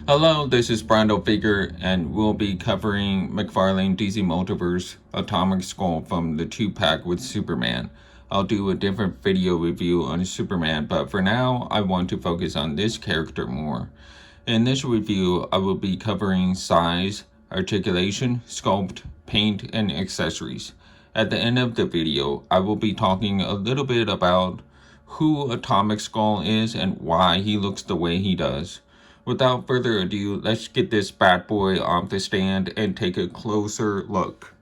Hello, this is Brando Figure, and we'll be covering McFarlane DC Multiverse Atomic Skull from the 2-pack with Superman. I'll do a different video review on Superman, but for now, I want to focus on this character more. In this review, I will be covering size, articulation, sculpt, paint, and accessories. At the end of the video, I will be talking a little bit about who Atomic Skull is and why he looks the way he does. Without further ado, let's get this bad boy off the stand and take a closer look.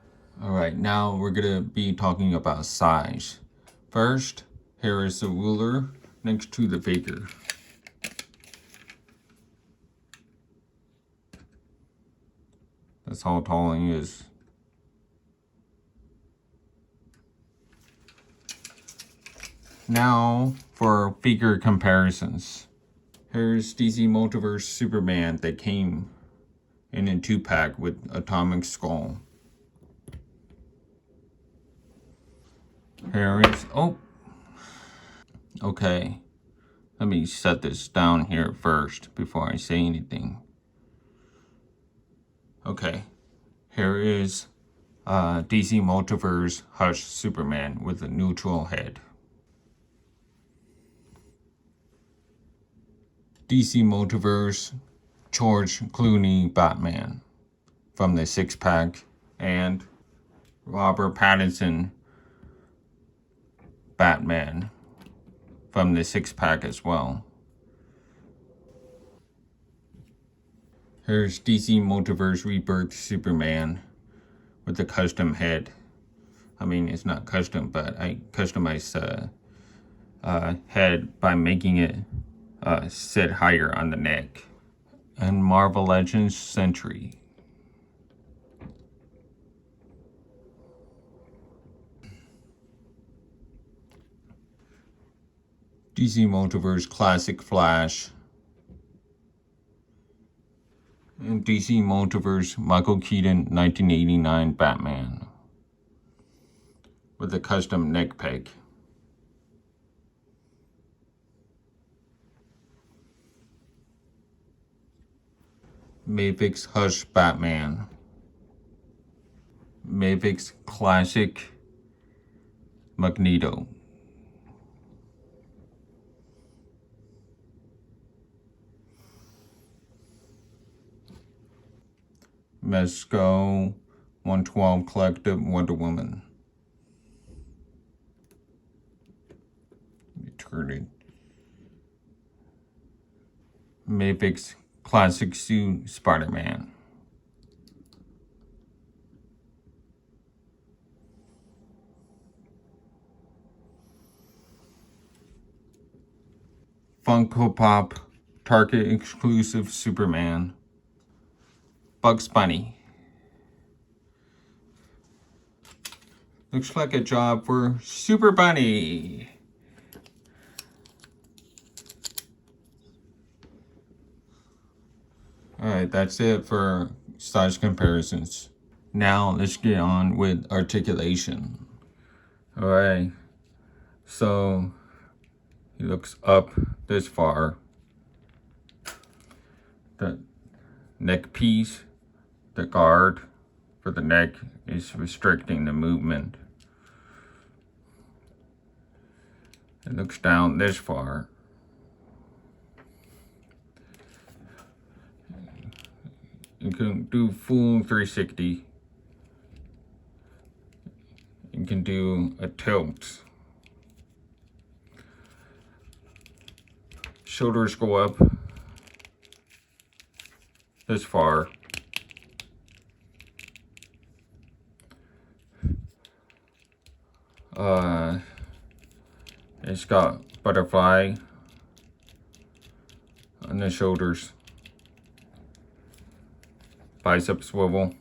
Alright, now we're going to be talking about size. First, here is the ruler next to the figure. That's how tall he is. Now for figure comparisons. Here's DC Multiverse Superman that came in a 2-pack with Atomic Skull. Here is, okay. Let me set this down here first before I say anything. Okay, here is DC Multiverse Hush Superman with a neutral head. DC Multiverse George Clooney Batman from the 6-pack, and Robert Pattinson Batman from the 6-pack as well. Here's DC Multiverse Rebirth Superman with a custom head. I mean, it's not custom, but I customized head by making it sit higher on the neck. And Marvel Legends Sentry. DC Multiverse Classic Flash. And DC Multiverse Michael Keaton 1989 Batman with a custom neck peg. Mavix Hush Batman. Mavix Classic Magneto. Mezco 112 Collective Wonder Woman. Turn it. Mavix Classic Suit Spider-Man. Funko Pop Target Exclusive Superman. Bugs Bunny. Looks like a job for Super Bunny. Alright, that's it for size comparisons. Now let's get on with articulation. Alright, so he looks up this far. The neck piece, the guard for the neck, is restricting the movement. It looks down this far. You can do full 360. You can do a tilt. Shoulders go up this far. It's got butterfly on the shoulders. Bicep swivel.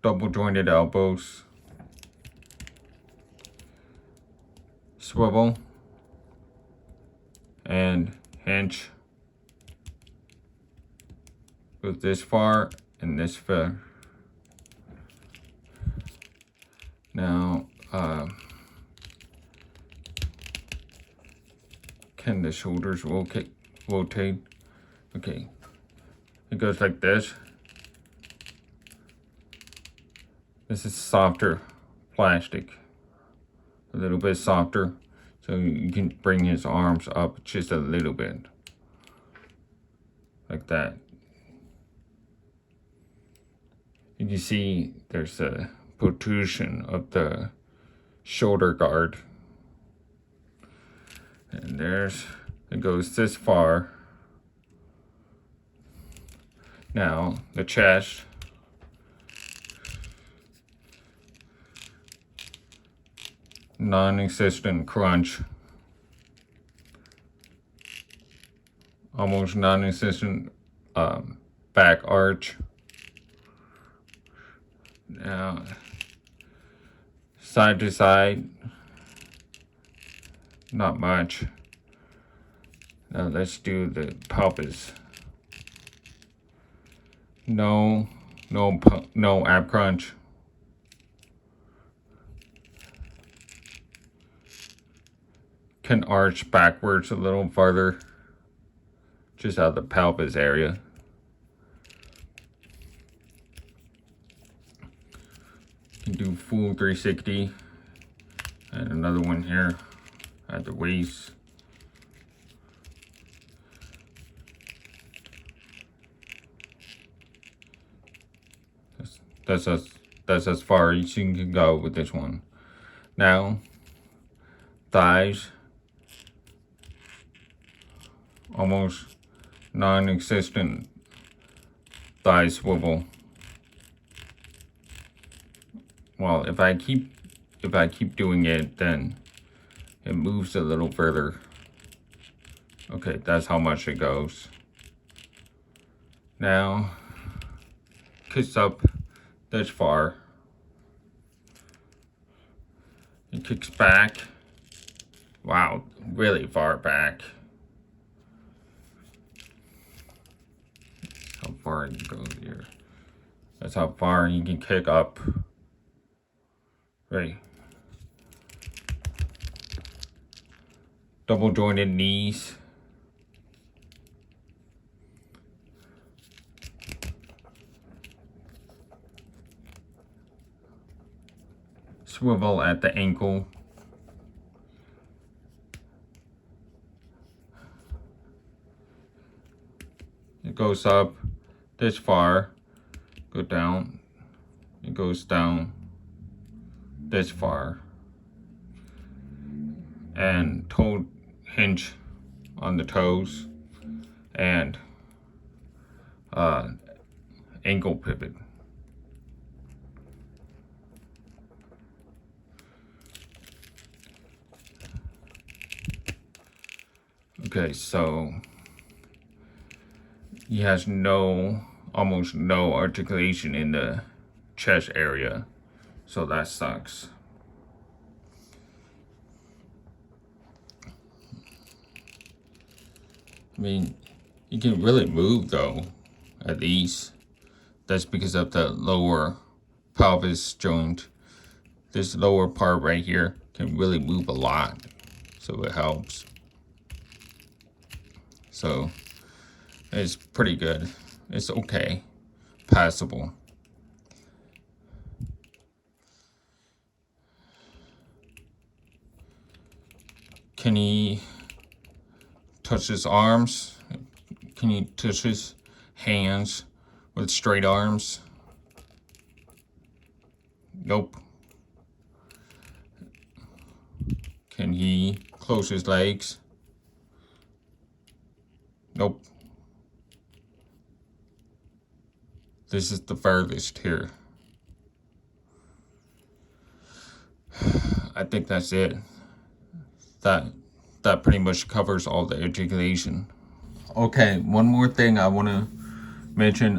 Double jointed elbows. Swivel. And hinge. Goes this far and this far. Now, Can the shoulders rotate? Okay. It goes like this. This is softer plastic. A little bit softer. So you can bring his arms up just a little bit. Like that. You can see there's a protrusion of the shoulder guard. And it goes this far. Now, the chest. Non-existent crunch. Almost non-existent back arch. Now, side to side, not much. Now let's do the pelvis. No ab crunch. Can arch backwards a little farther, just out of the pelvis area. Can do full 360. And another one here at the waist. That's as far as you can go with this one. Now, thighs. Almost non-existent thigh swivel. Well, if I keep doing it, then it moves a little further. Okay, that's how much it goes. Now, kicks up this far. It kicks back. Wow, really far back. How far you go here. That's how far you can kick up. Right. Double jointed knees. Swivel at the ankle. It goes up this far, go down, it goes down this far, and toe hinge on the toes, and ankle pivot. Okay, so he has almost no articulation in the chest area, so that sucks. I mean, you can really move though, at least. That's because of the lower pelvis joint. This lower part right here can really move a lot, so it helps. So it's pretty good. It's okay. Passable. Can he touch his arms? Can he touch his hands with straight arms? Nope. Can he close his legs? Nope. This is the furthest here. I think that's it. That pretty much covers all the articulation. Okay, one more thing I want to mention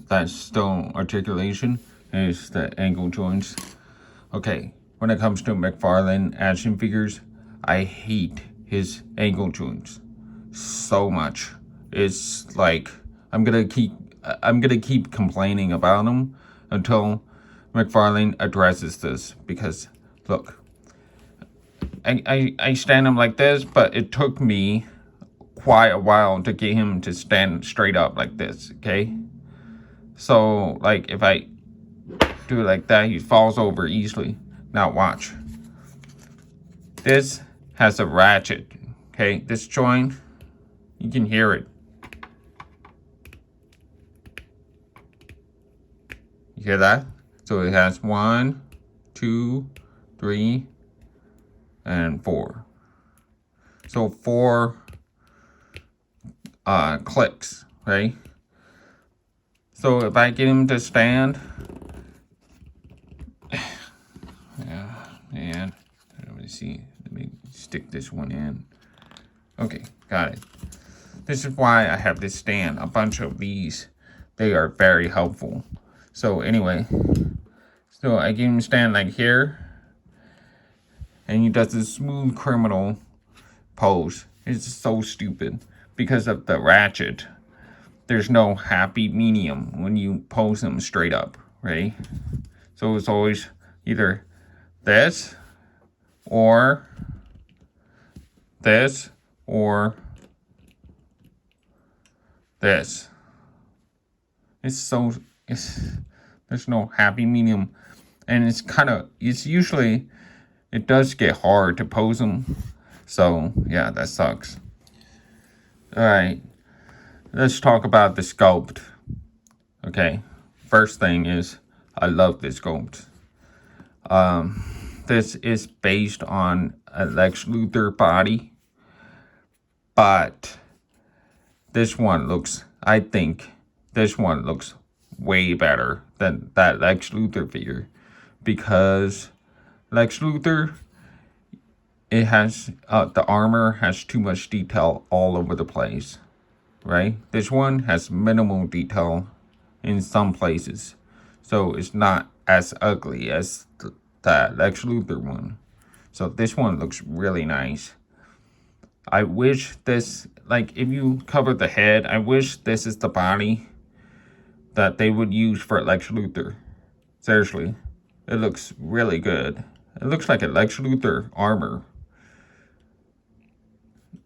that's still articulation is the ankle joints. Okay, when it comes to McFarlane action figures, I hate his ankle joints so much. It's like I'm gonna keep complaining about them until McFarlane addresses this, because look, I stand him like this, but it took me quite a while to get him to stand straight up like this, okay? So, like, if I do it like that, he falls over easily. Now, watch. This has a ratchet, okay? This joint, you can hear it. You hear that? So it has 1, 2, 3, and 4. So 4 clicks, right? So if I get him to stand, yeah, and let me see. Let me stick this one in. Okay, got it. This is why I have this stand. A bunch of these, they are very helpful. So anyway, so I get him to stand like here, and he does this smooth criminal pose. It's so stupid because of the ratchet. There's no happy medium when you pose them straight up, right? So it's always either this or this or this. There's no happy medium, and it's usually, it does get hard to pose them. So yeah, that sucks. All right, let's talk about the sculpt. Okay, first thing is I love this sculpt. This is based on a Lex Luthor body, but I think this one looks way better than that Lex Luthor figure, because Lex Luthor, it has, the armor has too much detail all over the place, right? This one has minimal detail in some places, so it's not as ugly as that Lex Luthor one. So this one looks really nice. I wish this, like, if you cover the head, I wish this is the body that they would use for Lex Luthor. Seriously, it looks really good. It looks like a Lex Luthor armor.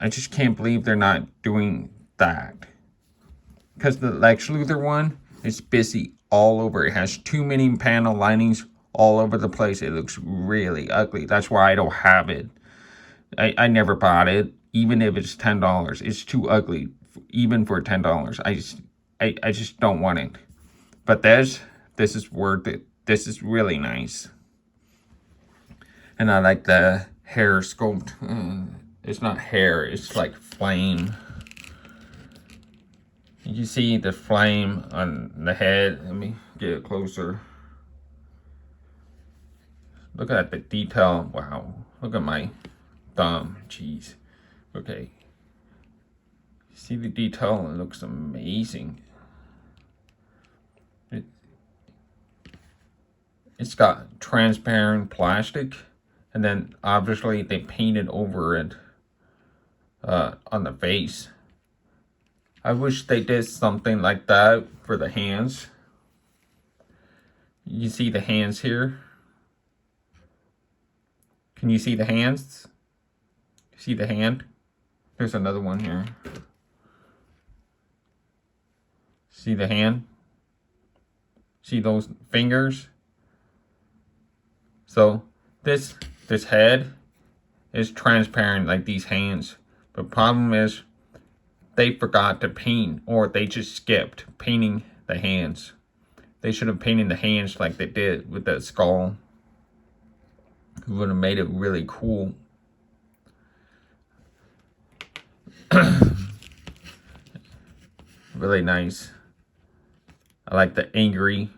I just can't believe they're not doing that, because the Lex Luthor one is busy all over. It has too many panel linings all over the place. It looks really ugly. That's why I don't have it. I never bought it, even if it's $10. It's too ugly, even for $10. I just don't want it. But this is worth it. This is really nice. And I like the hair sculpt. It's not hair, it's like flame. You see the flame on the head. Let me get it closer. Look at the detail. Wow. Look at my thumb. Jeez. Okay. See the detail? It looks amazing. It's got transparent plastic, and then obviously they painted over it on the face. I wish they did something like that for the hands. You see the hands here? Can you see the hands? See the hand? There's another one here. See the hand? See those fingers? So this head is transparent like these hands. The problem is they forgot to paint, or they just skipped painting the hands. They should have painted the hands like they did with that skull. It would have made it really cool. Really nice. I like the angry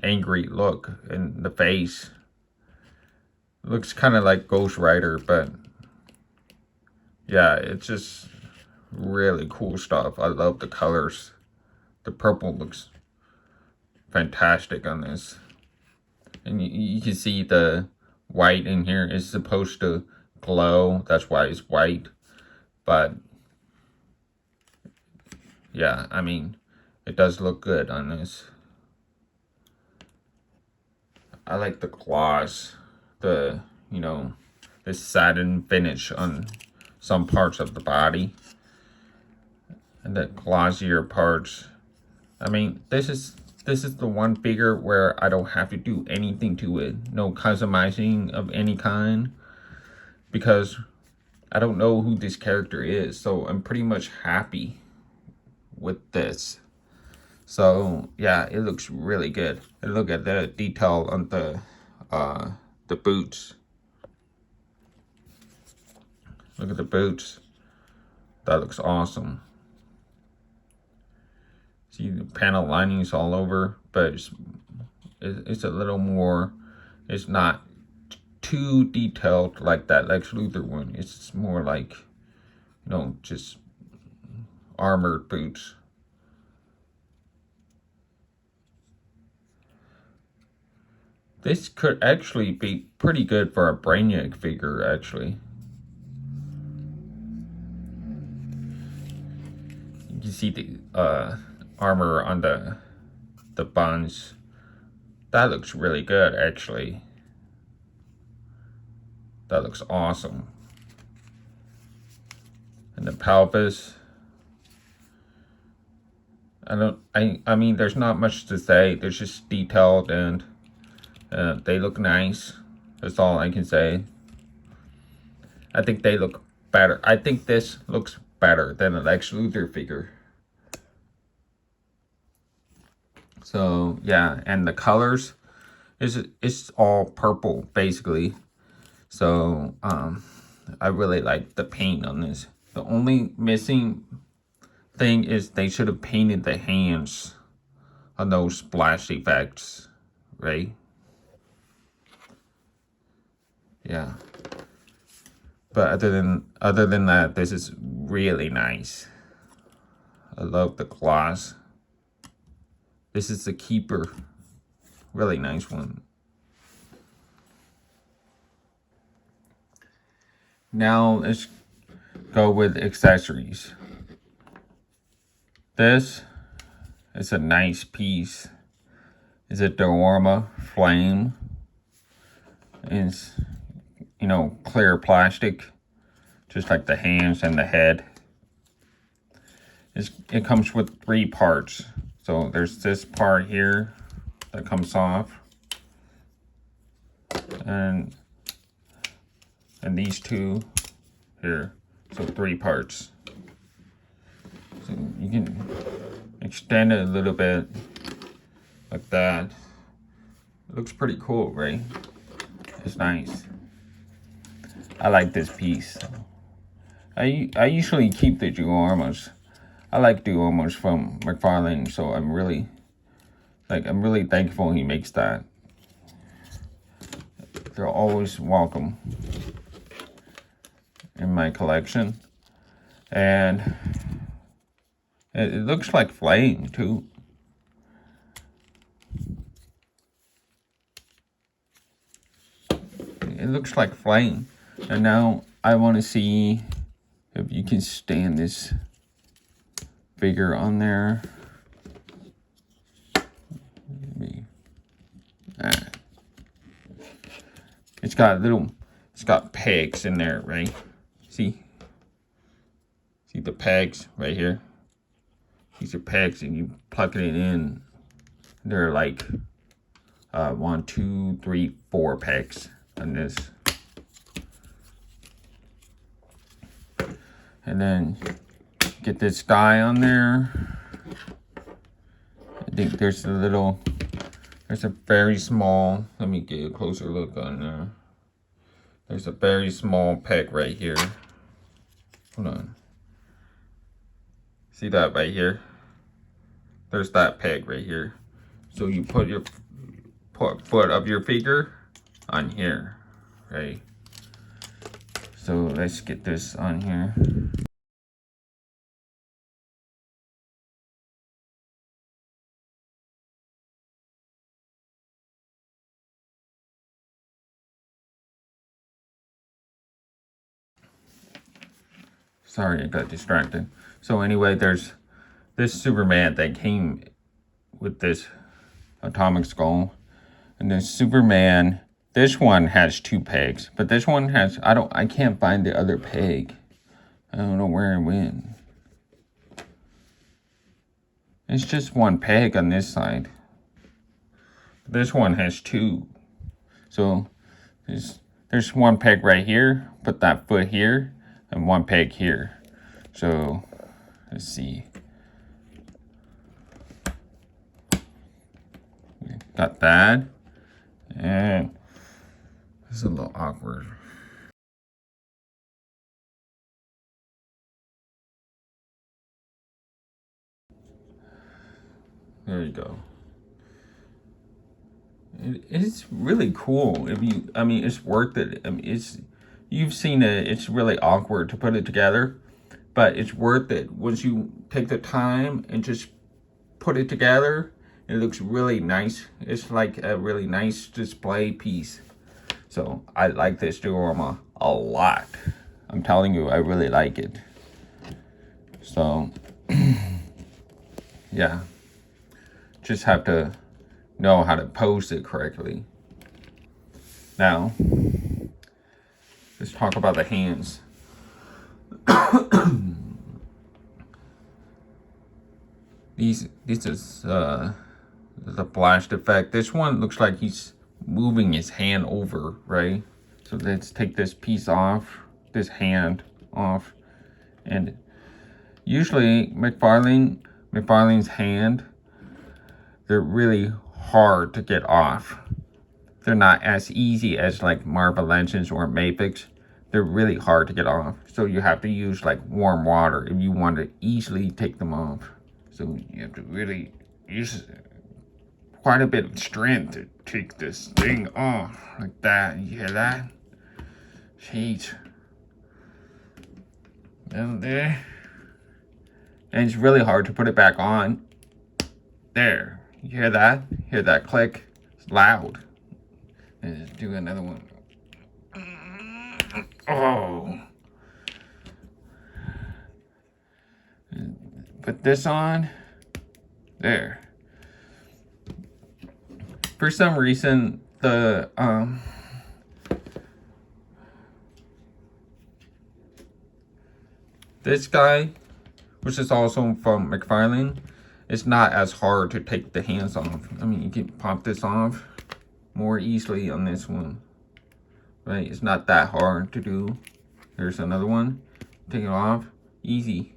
look in the face. Looks kind of like Ghost Rider, but yeah, it's just really cool stuff. I love the colors. The purple looks fantastic on this. And you can see the white in here is supposed to glow. That's why it's white. But yeah, I mean, it does look good on this. I like the gloss, the, this satin finish on some parts of the body. And the glossier parts. I mean, this is the one figure where I don't have to do anything to it. No customizing of any kind. Because I don't know who this character is. So I'm pretty much happy with this. So yeah, it looks really good. And look at the detail on the boots. Look at the boots. That looks awesome. See the panel linings all over, but it's a little more, it's not too detailed like that Lex Luthor one. It's more like, you know, just armored boots. This could actually be pretty good for a Brainiac figure, actually. You see the armor on the buns. That looks really good, actually. That looks awesome. And the pelvis. I mean, there's not much to say. They're just detailed and they look nice. That's all I can say. I think they look better. I think this looks better than a Lex Luthor figure. So yeah, and the colors it's all purple basically. So I really like the paint on this. The only missing thing is they should have painted the hands on those splash effects, right? Yeah. But other than that, this is really nice. I love the gloss. This is the keeper. Really nice one. Now let's go with accessories. This is a nice piece. It's a diorama flame. It's, you know, clear plastic, just like the hands and the head. It comes with 3 parts. So there's this part here that comes off, and these 2 here. So 3 parts. So you can extend it a little bit like that. It looks pretty cool, right? It's nice. I like this piece. I usually keep the dioramas. I like dioramas from McFarlane, so I'm really thankful he makes that. They're always welcome in my collection. And it looks like flame too. It looks like flame. And now I want to see if you can stand this figure on there. It's got pegs in there, right? See the pegs right here? These are pegs, and you plug it in. They're like 1, 2, 3, 4 pegs on this. And then get this guy on there. I think there's a very small, let me get a closer look on there. There's a very small peg right here. Hold on. See that right here? There's that peg right here. So you put your foot of your figure on here, right? So let's get this on here. Sorry, I got distracted. So anyway, there's this Superman that came with this atomic skull. And this Superman This one has 2 pegs, but this one has, I can't find the other peg. I don't know where it went. It's just 1 peg on this side. This one has 2. So there's 1 peg right here, put that foot here, and 1 peg here. So let's see. Got that. And this is a little awkward. There you go. It's really cool. I mean, it's worth it. I mean, you've seen it. It's really awkward to put it together, but it's worth it once you take the time and just put it together. It looks really nice. It's like a really nice display piece. So I like this diorama a lot. I'm telling you, I really like it. So yeah, just have to know how to pose it correctly. Now, let's talk about the hands. This is the blast effect. This one looks like he's moving his hand over, right? So let's take this piece off, this hand off, and usually McFarlane's hand, they're really hard to get off. They're not as easy as like Marvel Legends or Mapix. They're really hard to get off. So you have to use like warm water if you want to easily take them off. So you have to really use quite a bit of strength to take this thing off like that. You hear that? Jeez. Down there. And it's really hard to put it back on. There. You hear that? Hear that click? It's loud. Let's do another one. Oh. Put this on. There. For some reason, the this guy, which is also from McFarlane, it's not as hard to take the hands off. I mean, you can pop this off more easily on this one, right? It's not that hard to do. There's another one. Take it off, easy.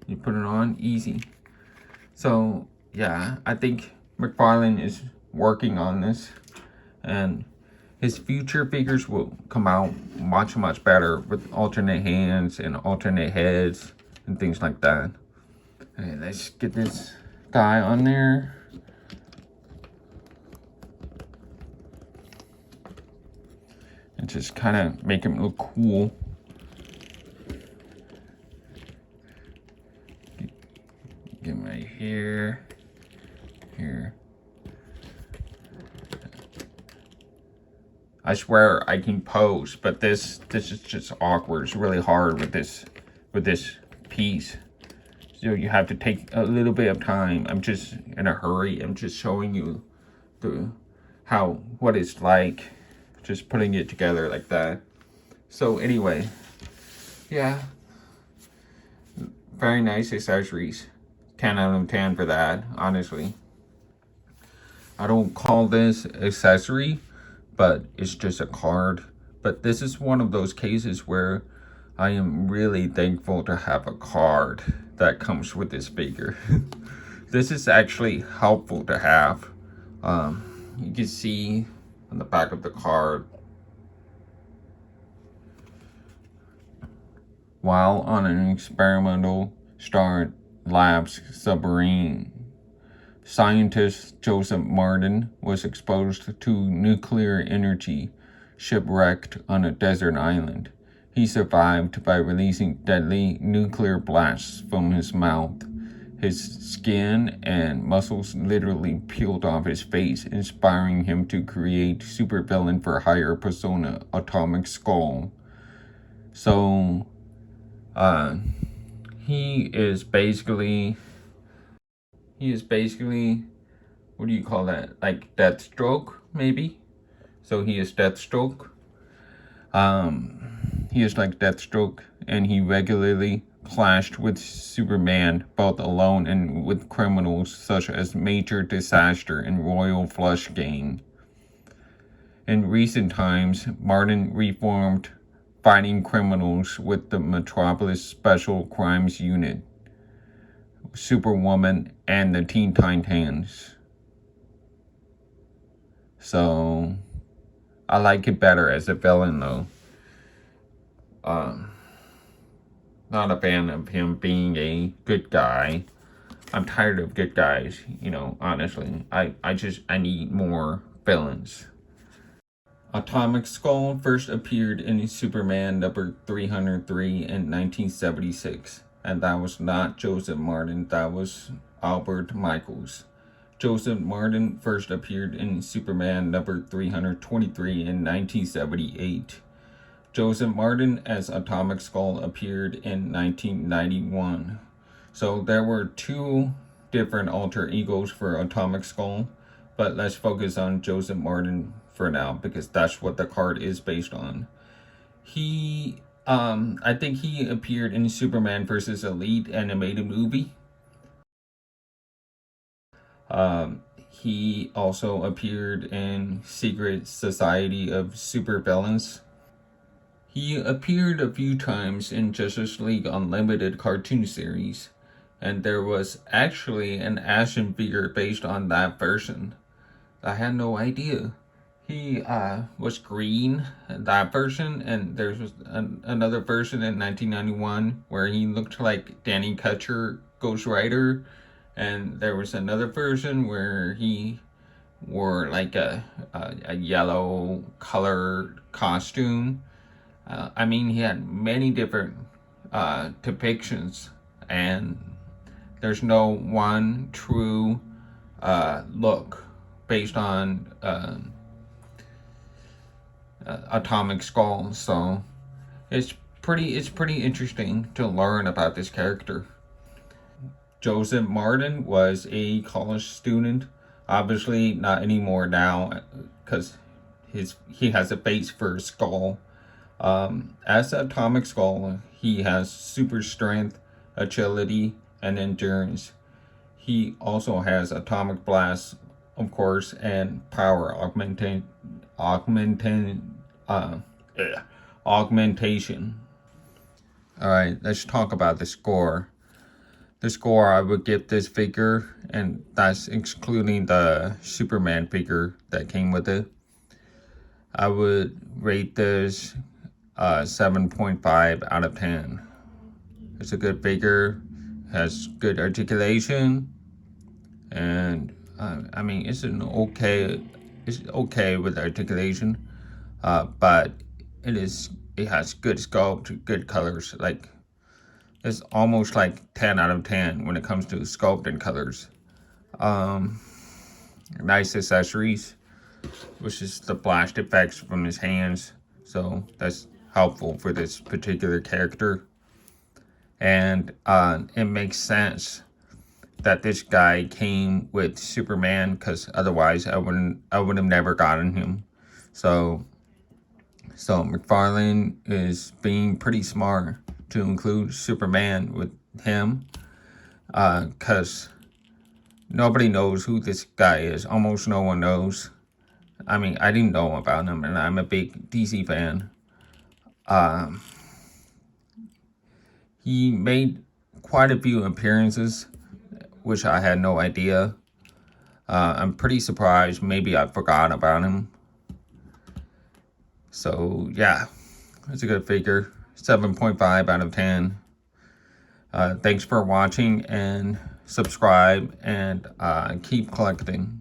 You put it on, easy. So yeah, I think McFarlane is working on this, and his future figures will come out much better with alternate hands and alternate heads and things like that. Okay, let's get this guy on there. And just kind of make him look cool. Get him right here. Here. I swear I can pose, but this is just awkward. It's really hard with this piece. So you have to take a little bit of time. I'm just in a hurry. I'm just showing you what it's like, just putting it together like that. So anyway, yeah, very nice accessories. 10 out of 10 for that, honestly. I don't call this accessory, but it's just a card. But this is one of those cases where I am really thankful to have a card that comes with this figure. This is actually helpful to have. You can see on the back of the card, while on an experimental Star Labs submarine, scientist Joseph Martin was exposed to nuclear energy, shipwrecked on a desert island. He survived by releasing deadly nuclear blasts from his mouth. His skin and muscles literally peeled off his face, inspiring him to create supervillain for hire persona, Atomic Skull. So, he is basically, what do you call that? Like Deathstroke, maybe? So he is Deathstroke. He is like Deathstroke, and he regularly clashed with Superman, both alone and with criminals such as Major Disaster and Royal Flush Gang. In recent times, Martin reformed fighting criminals with the Metropolis Special Crimes Unit, Superwoman, and the Teen Titans. So, I like it better as a villain, though. Not a fan of him being a good guy. I'm tired of good guys, honestly. I need more villains. Atomic Skull first appeared in Superman number 303 in 1976. And that was not Joseph Martin, that was Albert Michaels. Joseph Martin first appeared in Superman number 323 in 1978. Joseph Martin as Atomic Skull appeared in 1991. So there were two different alter egos for Atomic Skull, but let's focus on Joseph Martin for now because that's what the card is based on. I think he appeared in Superman vs. Elite animated movie. He also appeared in Secret Society of Supervillains. He appeared a few times in Justice League Unlimited cartoon series, and there was actually an action figure based on that version. I had no idea. He was green in that version, and there was another version in 1991 where he looked like Danny Kutcher, Ghost Rider, and there was another version where he wore like a yellow colored costume. He had many different depictions, and there's no one true look based on Atomic Skull. So it's pretty interesting to learn about this character. Joseph Martin was a college student, obviously not anymore now because he has a face for Skull. As Atomic Skull, he has super strength, agility, and endurance. He also has Atomic Blast, of course, and power augmentation. Alright, let's talk about the score. The score I would give this figure, and that's excluding the Superman figure that came with it, I would rate this 7.5 out of 10. It's a good figure, has good articulation, and it's okay with articulation, but it has good sculpt, good colors. Like it's almost like 10 out of 10 when it comes to sculpt and colors. Nice accessories, which is the blast effects from his hands. So that's helpful for this particular character. And it makes sense that this guy came with Superman, because otherwise I wouldn't have never gotten him. So McFarlane is being pretty smart to include Superman with him, because nobody knows who this guy is. Almost no one knows. I didn't know about him, and I'm a big DC fan. He made quite a few appearances, which I had no idea. I'm pretty surprised. Maybe I forgot about him. So, yeah, it's a good figure. 7.5 out of 10. Thanks for watching, and subscribe, and keep collecting.